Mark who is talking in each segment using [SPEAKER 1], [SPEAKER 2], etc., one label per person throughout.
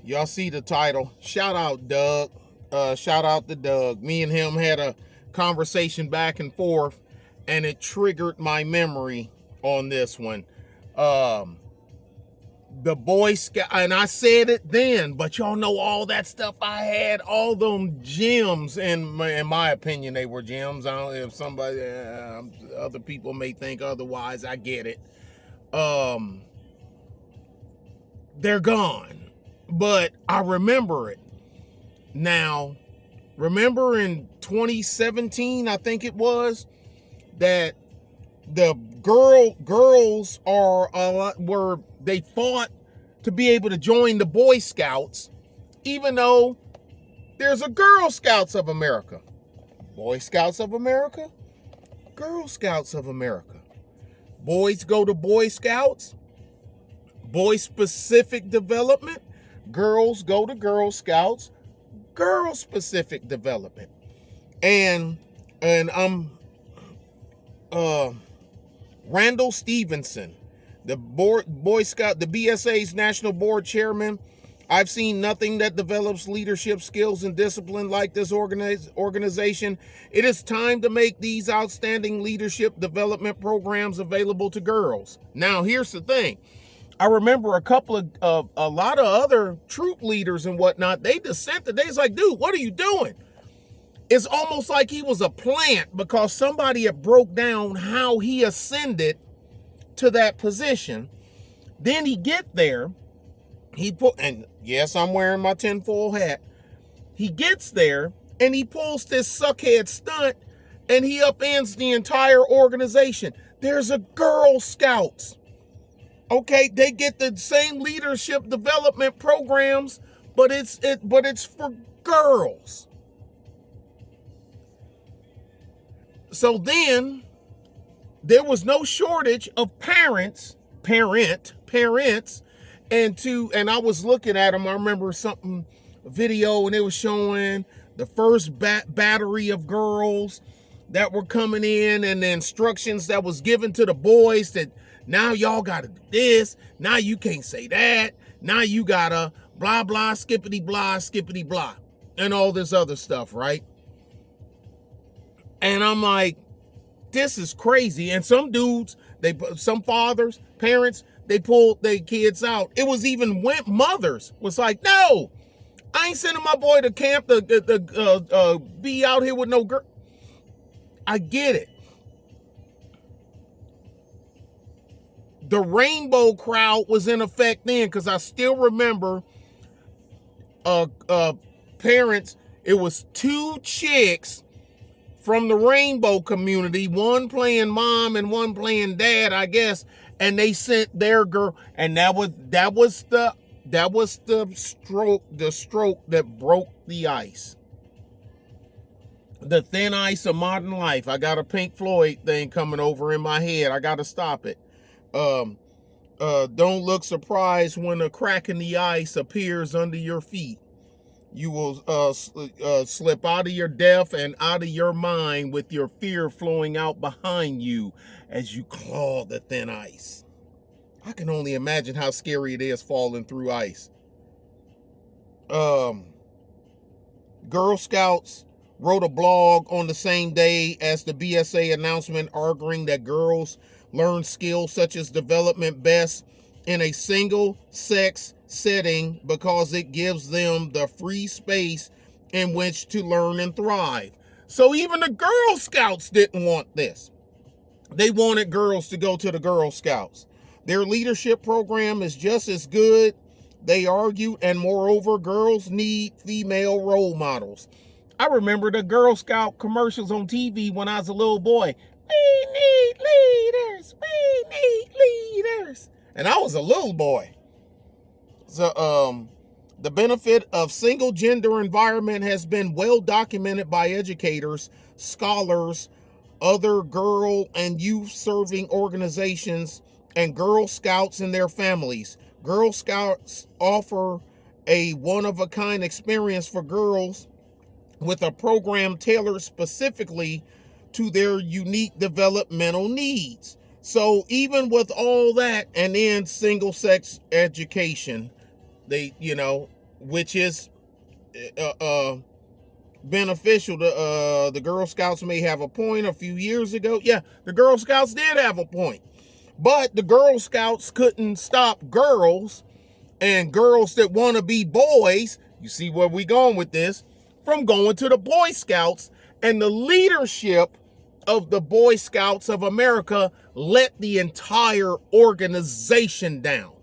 [SPEAKER 1] Y'all see the title. Shout out Doug. Shout out to Doug. Me and him had a conversation back and forth, and it triggered my memory on this one. The Boy Scout, and I said it then, but y'all know all that stuff I had, all them gems. In my opinion, they were gems. I don't know if somebody, other people may think otherwise. I get it. They're gone. But I remember it. Now, remember in 2017, I think it was, that the girls they fought to be able to join the Boy Scouts, even though there's a Girl Scouts of America. Boy Scouts of America, Girl Scouts of America. Boys go to Boy Scouts, boy specific development. Girls go to Girl Scouts, girl specific development. And I'm Randall Stevenson, the Boy Scout, the BSA's National Board Chairman. I've seen nothing that develops leadership skills and discipline like this organization. It is time to make these outstanding leadership development programs available to girls. Now, here's the thing. I remember a lot of other troop leaders and whatnot, they dissented. They was like, dude, what are you doing? It's almost like he was a plant because somebody had broke down how he ascended to that position. Then he get there, and yes, I'm wearing my tinfoil hat. He gets there and he pulls this suckhead stunt and he upends the entire organization. There's a Girl Scouts. Okay, they get the same leadership development programs, but it's for girls. So then there was no shortage of parents, and I was looking at them. I remember a video, and it was showing the first battery of girls that were coming in, and the instructions that was given to the boys that now y'all gotta do this, now you can't say that, now you gotta blah blah skippity blah, and all this other stuff, right? And I'm like, this is crazy. And some dudes, some fathers, parents, they pulled their kids out. It was even mothers was like, no, I ain't sending my boy to camp to be out here with no girl. I get it. The rainbow crowd was in effect then, because I still remember parents, it was two chicks from the rainbow community, one playing mom and one playing dad, I guess, and they sent their girl, and that was the stroke that broke the ice. The thin ice of modern life. I got a Pink Floyd thing coming over in my head. I got to stop it. Don't look surprised when a crack in the ice appears under your feet. You will slip out of your depth and out of your mind with your fear flowing out behind you as you claw the thin ice. I can only imagine how scary it is falling through ice. Girl Scouts wrote a blog on the same day as the BSA announcement arguing that girls learn skills such as development best in a single sex setting because it gives them the free space in which to learn and thrive. So even the Girl Scouts didn't want this. They wanted girls to go to the Girl Scouts. Their leadership program is just as good, they argued, and moreover, girls need female role models. I remember the Girl Scout commercials on TV when I was a little boy. We need leaders. We need leaders. and I was a little boy. So, the benefit of single gender environment has been well documented by educators, scholars, other girl and youth serving organizations, and Girl Scouts and their families. Girl Scouts offer a one-of-a-kind experience for girls with a program tailored specifically to their unique developmental needs. So even with all that, and then single sex education, which is beneficial to the Girl Scouts may have a point a few years ago. Yeah, the Girl Scouts did have a point. But the Girl Scouts couldn't stop girls and girls that want to be boys, you see where we going with this, from going to the Boy Scouts, and the leadership of the Boy Scouts of America let the entire organization down.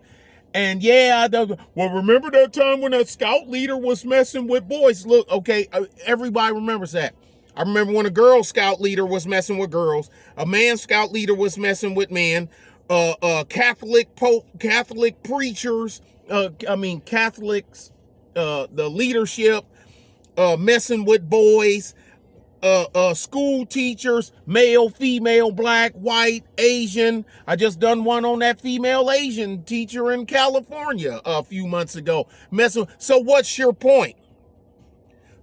[SPEAKER 1] And yeah, well, remember that time when that scout leader was messing with boys? Look, okay, everybody remembers that. I remember when a Girl Scout leader was messing with girls, a man Scout leader was messing with men, Catholic preachers, Catholics, the leadership messing with boys, school teachers, male, female, black, white, Asian. I just done one on that female Asian teacher in California a few months ago. So what's your point?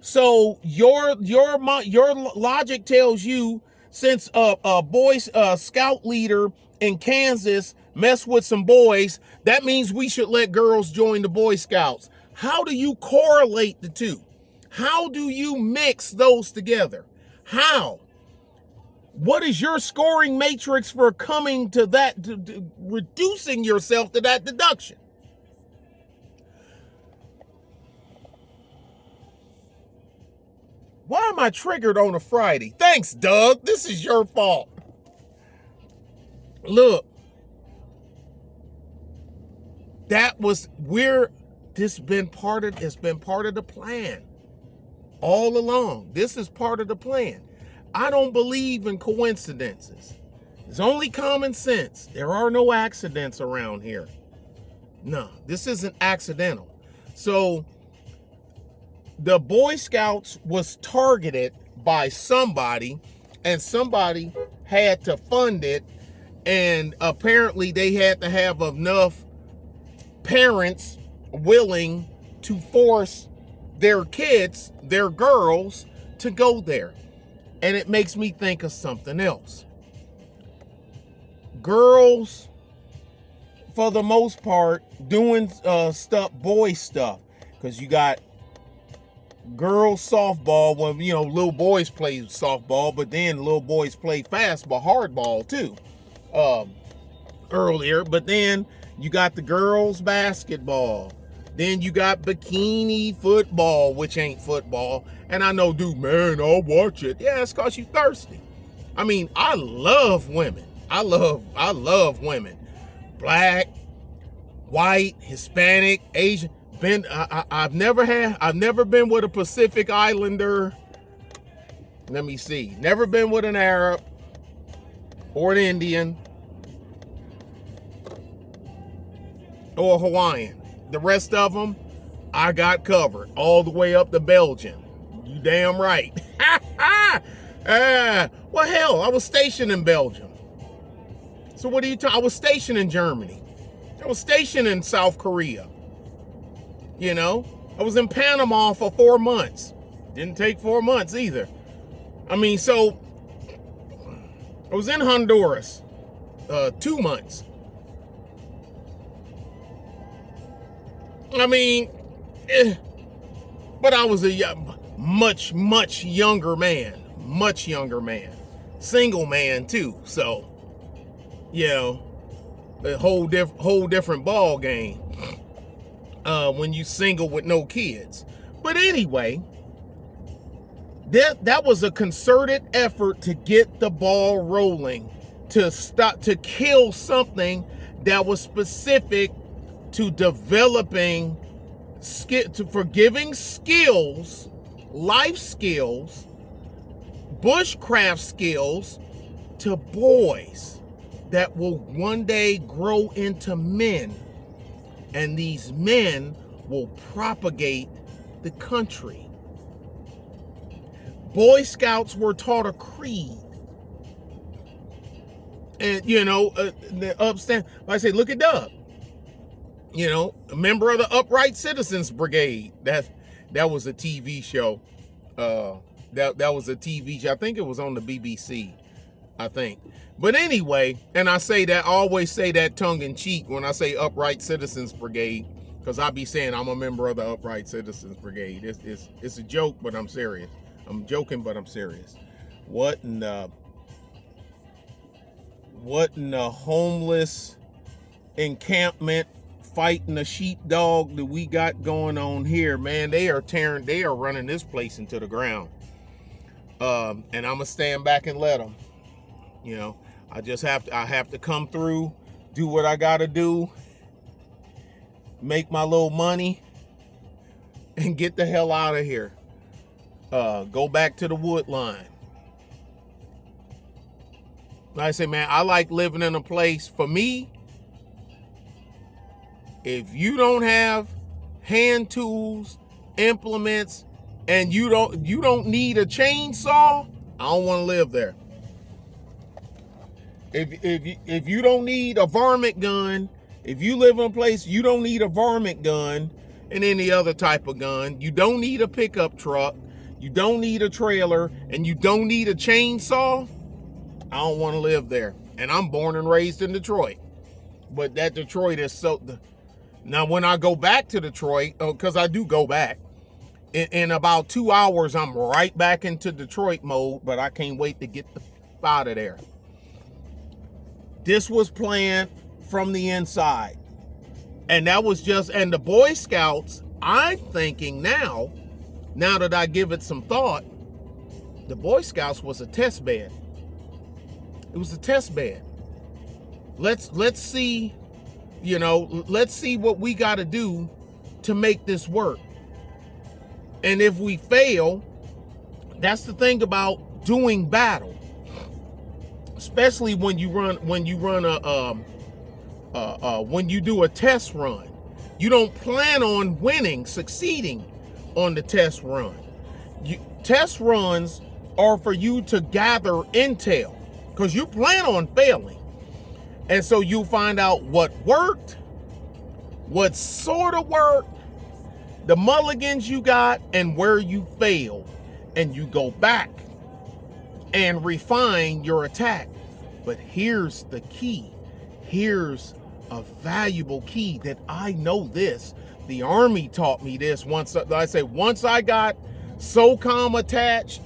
[SPEAKER 1] So your logic tells you, since a Boy Scout leader in Kansas messed with some boys, that means we should let girls join the Boy Scouts. How do you correlate the two? How do you mix those together? How? What is your scoring matrix for coming to that, to reducing yourself to that deduction? Why am I triggered on a Friday? Thanks, Doug. This is your fault. Look, it's been part of the plan all along. This is part of the plan. I don't believe in coincidences. It's only common sense. There are no accidents around here. No, this isn't accidental. So the Boy Scouts was targeted by somebody, and somebody had to fund it, and apparently they had to have enough parents willing to force their kids, their girls, to go there. And it makes me think of something else. Girls, for the most part, doing boy stuff, because you got girls softball when little boys play softball, but then little boys play fastball, hardball too, earlier. But then you got the girls basketball. Then you got bikini football, which ain't football. And I know, dude, man, I'll watch it. Yeah, it's because you thirsty. I mean, I love women. I love women. Black, white, Hispanic, Asian. I've never been with a Pacific Islander. Let me see. Never been with an Arab or an Indian or a Hawaiian. The rest of them, I got covered all the way up to Belgium. You damn right. Well, hell, I was stationed in Belgium. So what are you talking? I was stationed in Germany. I was stationed in South Korea. I was in Panama for 4 months. Didn't take 4 months either. I mean, so I was in Honduras 2 months. I mean, but I was a much younger man. Single man too. So, a whole different ball game when you single with no kids. But anyway, that was a concerted effort to get the ball rolling, to kill something that was specific to developing giving skills, life skills, bushcraft skills to boys. that will one day grow into men, and these men will propagate the country. Boy Scouts were taught a creed. And, the upstand, like I say, look at Doug. A member of the Upright Citizens Brigade. That was a TV show. That was a TV show. I think it was on the BBC, I think. But anyway, and I always say that tongue in cheek when I say Upright Citizens Brigade, because I be saying I'm a member of the Upright Citizens Brigade. It's a joke, but I'm serious. I'm joking, but I'm serious. What in the homeless encampment fighting the sheepdog that we got going on here, man? They are running this place into the ground. And I'm gonna stand back and let them. I have to come through, do what I gotta do, make my little money, and get the hell out of here. Go back to the wood line. Like I say, man, I like living in a place. For me, if you don't have hand tools, implements, and you don't need a chainsaw, I don't want to live there. If you don't need a varmint gun, if you live in a place you don't need a varmint gun and any other type of gun, you don't need a pickup truck, you don't need a trailer, and you don't need a chainsaw, I don't want to live there. And I'm born and raised in Detroit. But that Detroit is so... Now, when I go back to Detroit, because I do go back, in about 2 hours, I'm right back into Detroit mode, but I can't wait to get the out of there. This was planned from the inside. And that was and the Boy Scouts, I'm thinking now that I give it some thought, the Boy Scouts was a test bed. It was a test bed. Let's see, let's see what we got to do to make this work. And if we fail, that's the thing about doing battle, especially when you do a test run. You don't plan on succeeding on the test run. Test runs are for you to gather intel, because you plan on failing. And so you find out what worked, what sort of worked, the mulligans you got, and where you failed. And you go back and refine your attack. But here's the key. Here's a valuable key that I know this. The Army taught me this once. Once I got SOCOM attached,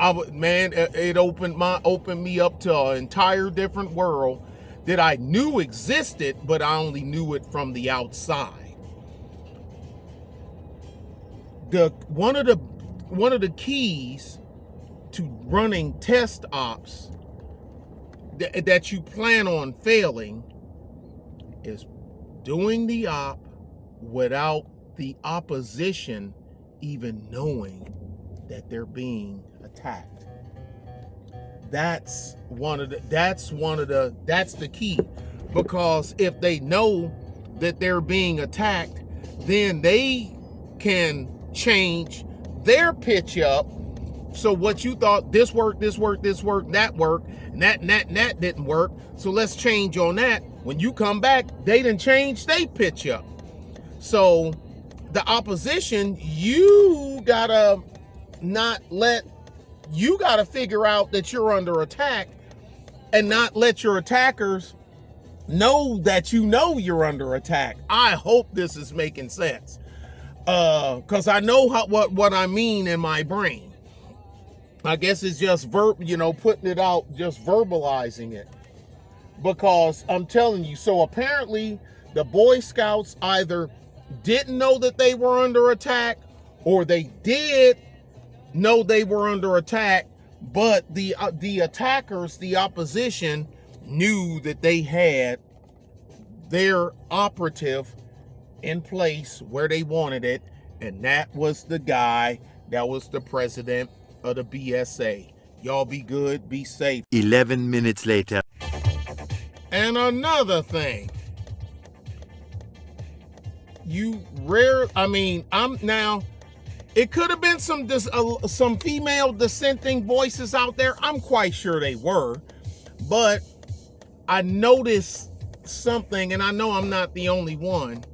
[SPEAKER 1] it opened me up to an entire different world that I knew existed, but I only knew it from the outside. One of the keys to running test ops that you plan on failing is doing the op without the opposition even knowing that they're being attacked. That's the key, because if they know that they're being attacked, then they can change their pitch up. So what you thought, this worked, that worked, and that didn't work, so let's change on that. When you come back, they didn't change they pitch up. So the opposition, you gotta figure out that you're under attack and not let your attackers know that you're under attack. I hope this is making sense, because I know what I mean in my brain. I guess it's just putting it out, just verbalizing it. Because I'm telling you, so apparently the Boy Scouts either didn't know that they were under attack, or they did know they were under attack, but the attackers, the opposition, knew that they had their operative in place where they wanted it, and that was the guy that was the president of the BSA. Y'all be good, be safe.
[SPEAKER 2] 11 minutes later.
[SPEAKER 1] And another thing, it could have been some female dissenting voices out there. I'm quite sure they were, but I noticed something, and I know I'm not the only one.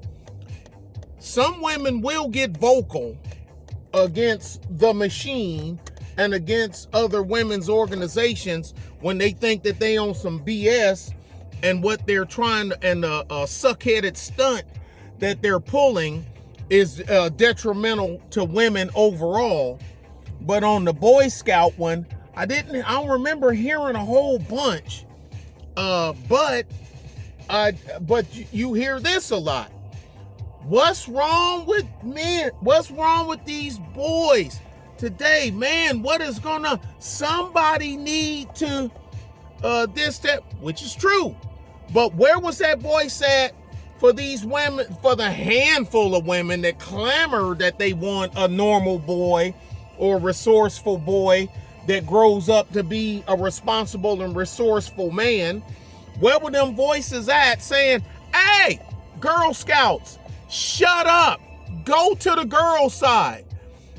[SPEAKER 1] Some women will get vocal against the machine and against other women's organizations when they think that they own some BS, and what they're trying to, and a suck-headed stunt that they're pulling is detrimental to women overall. But on the Boy Scout one, I don't remember hearing a whole bunch. But you hear this a lot. What's wrong with men? What's wrong with these boys today? Man, somebody need to, which is true. But where was that voice at for these women, for the handful of women that clamor that they want a normal boy or resourceful boy that grows up to be a responsible and resourceful man? Where were them voices at saying, hey, Girl Scouts, shut up, go to the girl side?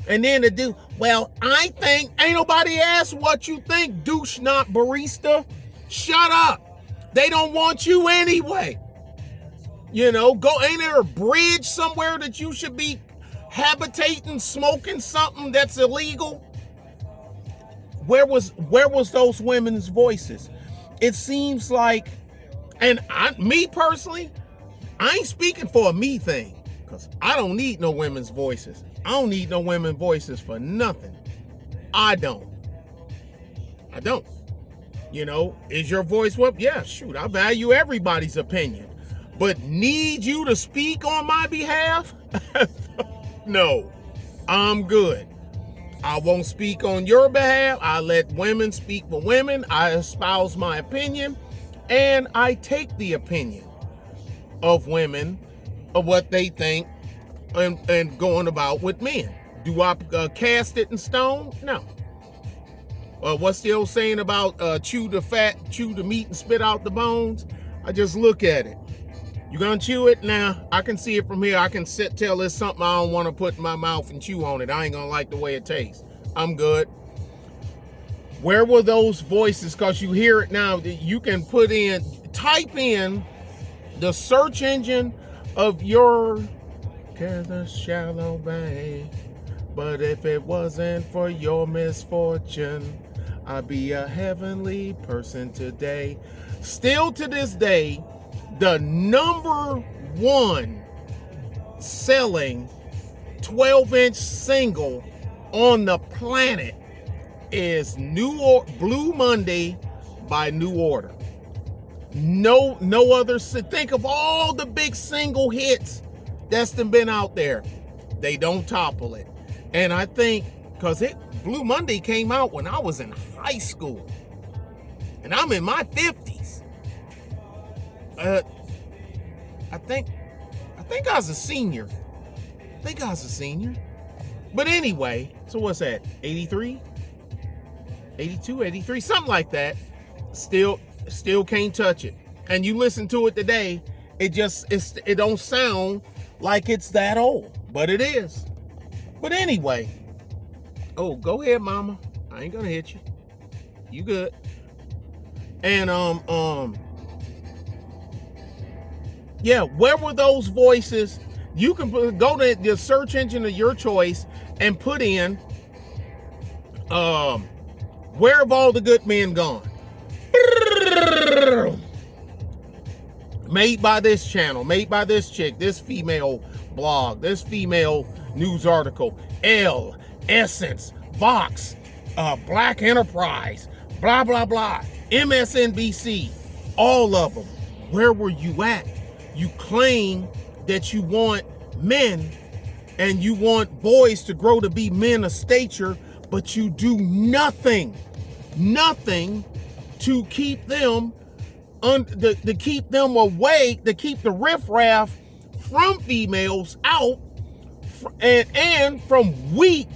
[SPEAKER 1] And then to do, well, I think, ain't nobody asked what you think, douche not barista. Shut up. They don't want you anyway. Ain't there a bridge somewhere that you should be habitating, smoking something that's illegal? Where was those women's voices? It seems like, and me personally, I ain't speaking for a me thing, because I don't need no women's voices. I don't need no women's voices for nothing. I don't. Is your voice what? Yeah, shoot, I value everybody's opinion. But need you to speak on my behalf? No, I'm good. I won't speak on your behalf. I let women speak for women. I espouse my opinion, and I take the opinion of women of what they think and going about with men. Do I cast it in stone? No. What's the old saying about chew the meat and spit out the bones? I just look at it. You gonna chew it? Now, I can see it from here. I can tell there's something I don't want to put in my mouth and chew on it. I ain't gonna like the way it tastes. I'm good. Where were those voices? Because you hear it now. You can type in the search engine of your shallow bay. But if it wasn't for your misfortune, I'd be a heavenly person today. Still to this day, the number one selling 12-inch single on the planet is Blue Monday by New Order. No other. Think of all the big single hits that's been out there. They don't topple it. And I think because Blue Monday came out when I was in high school, and I'm in my 50s. I think I was a senior. But anyway, so what's that? 83? 82, 83, something like that. Still can't touch it. And you listen to it today, it don't sound like it's that old, but it is. But anyway, go ahead, mama. I ain't gonna hit you. You good. And yeah, where were those voices? You can go to the search engine of your choice and put in where have all the good men gone? Made by this channel, made by this chick, this female blog, this female news article, Elle, Essence, Vox, Black Enterprise, blah, blah, blah, MSNBC, all of them. Where were you at? You claim that you want men and you want boys to grow to be men of stature, but you do nothing to keep them to keep them away, to keep the riffraff from females out, and from weak,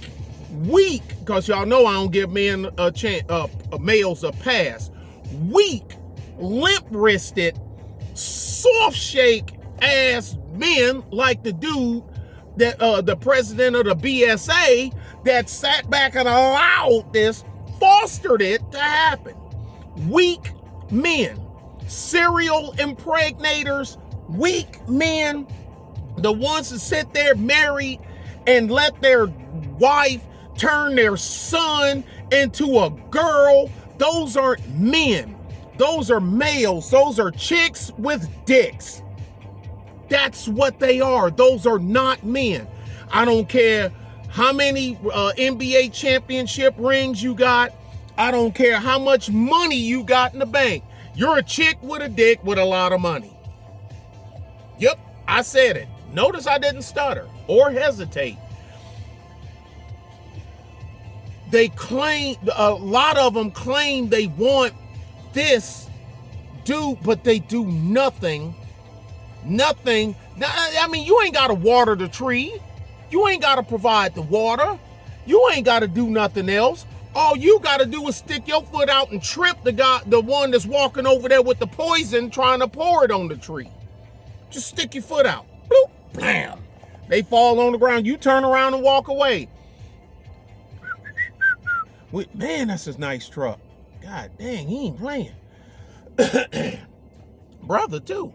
[SPEAKER 1] because y'all know I don't give men a chance, males a pass. Weak limp-wristed, soft-shake ass men like the dude that the president of the BSA that sat back and allowed this, fostered it to happen. Weak men, serial impregnators, weak men, the ones that sit there married and let their wife turn their son into a girl. Those aren't men. Those are males. Those are chicks with dicks. That's what they are. Those are not men. I don't care how many NBA championship rings you got. I don't care how much money you got in the bank. You're a chick with a dick with a lot of money. Yep, I said it. Notice I didn't stutter or hesitate. They claim, a lot of them claim they want this, but they do nothing. Nothing. I mean, you ain't got to water the tree. You ain't got to provide the water. You ain't got to do nothing else. All you got to do is stick your foot out and trip the one that's walking over there with the poison trying to pour it on the tree. Just stick your foot out. Bloop, blam. They fall on the ground. You turn around and walk away. Man, that's a nice truck. God dang, he ain't playing. Brother, too.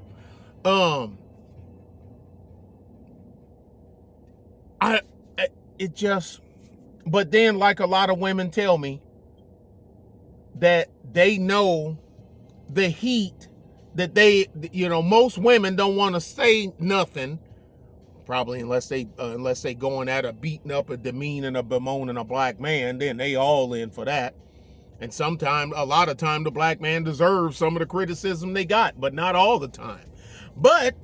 [SPEAKER 1] But then, like a lot of women tell me, that they know the heat that most women don't want to say nothing, probably unless they going at a beating up, a demeaning, a bemoaning a black man, then they all in for that. And a lot of time, the black man deserves some of the criticism they got, but not all the time. But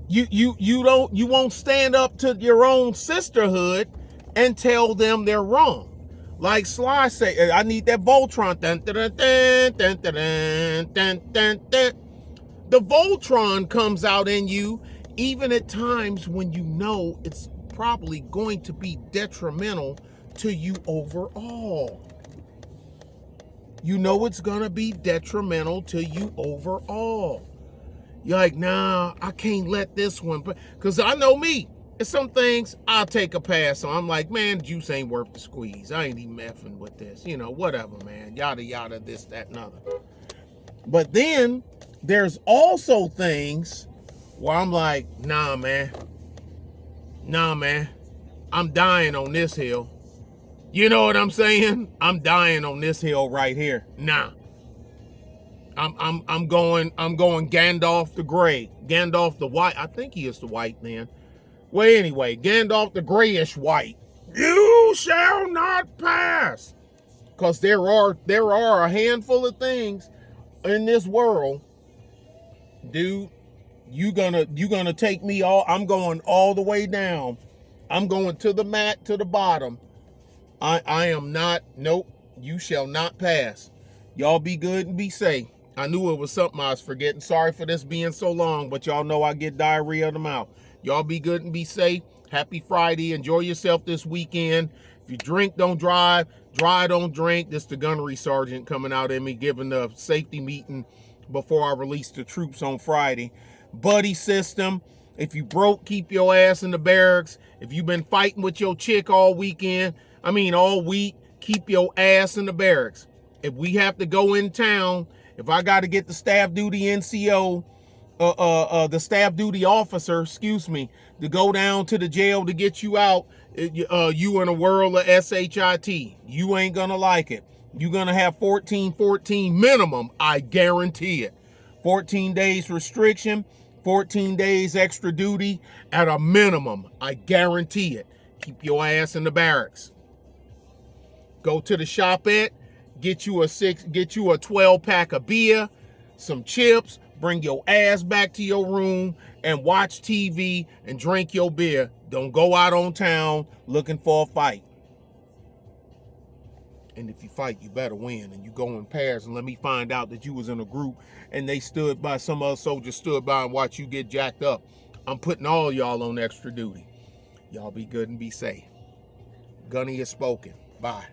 [SPEAKER 1] you won't stand up to your own sisterhood and tell them they're wrong. Like Sly say, I need that Voltron. Dun, dun, dun, dun, dun, dun, dun, dun, dun. The Voltron comes out in you even at times when you know it's probably going to be detrimental to you overall. You know it's going to be detrimental to you overall. You're like, nah, I can't let this one, because I know me. There's some things I'll take a pass on. I'm like, man, juice ain't worth the squeeze. I ain't even effing with this. Whatever, man. Yada, yada, this, that, and other. But then there's also things where I'm like, nah, man. I'm dying on this hill. You know what I'm saying? I'm dying on this hill right here. Nah. I'm going Gandalf the Gray. Gandalf the White. I think he is the white man. Well, anyway, Gandalf the grayish white. You shall not pass. Because there are a handful of things in this world, dude. You gonna take me all. I'm going all the way down. I'm going to the mat, to the bottom. I am not. Nope. You shall not pass. Y'all be good and be safe. I knew it was something I was forgetting. Sorry for this being so long, but y'all know I get diarrhea of the mouth. Y'all be good and be safe. Happy Friday. Enjoy yourself this weekend. If you drink, don't drive. Drive, don't drink. This is the gunnery sergeant coming out at me, giving the safety meeting before I release the troops on Friday. Buddy system. If you broke, keep your ass in the barracks. If you've been fighting with your chick all week, keep your ass in the barracks. If we have to go in town, if I got to get the staff duty NCO, the staff duty officer, to go down to the jail to get you out, you in a world of SHIT. You ain't gonna like it. You're gonna have 14 minimum, I guarantee it. 14 days restriction, 14 days extra duty at a minimum, I guarantee it. Keep your ass in the barracks. Go to the shopette, get you a 12-pack of beer, some chips, bring your ass back to your room and watch TV and drink your beer. Don't go out on town looking for a fight. And if you fight, you better win. And you go in pairs and let me find out that you was in a group and some other soldiers stood by and watch you get jacked up. I'm putting all y'all on extra duty. Y'all be good and be safe. Gunny has spoken. Bye.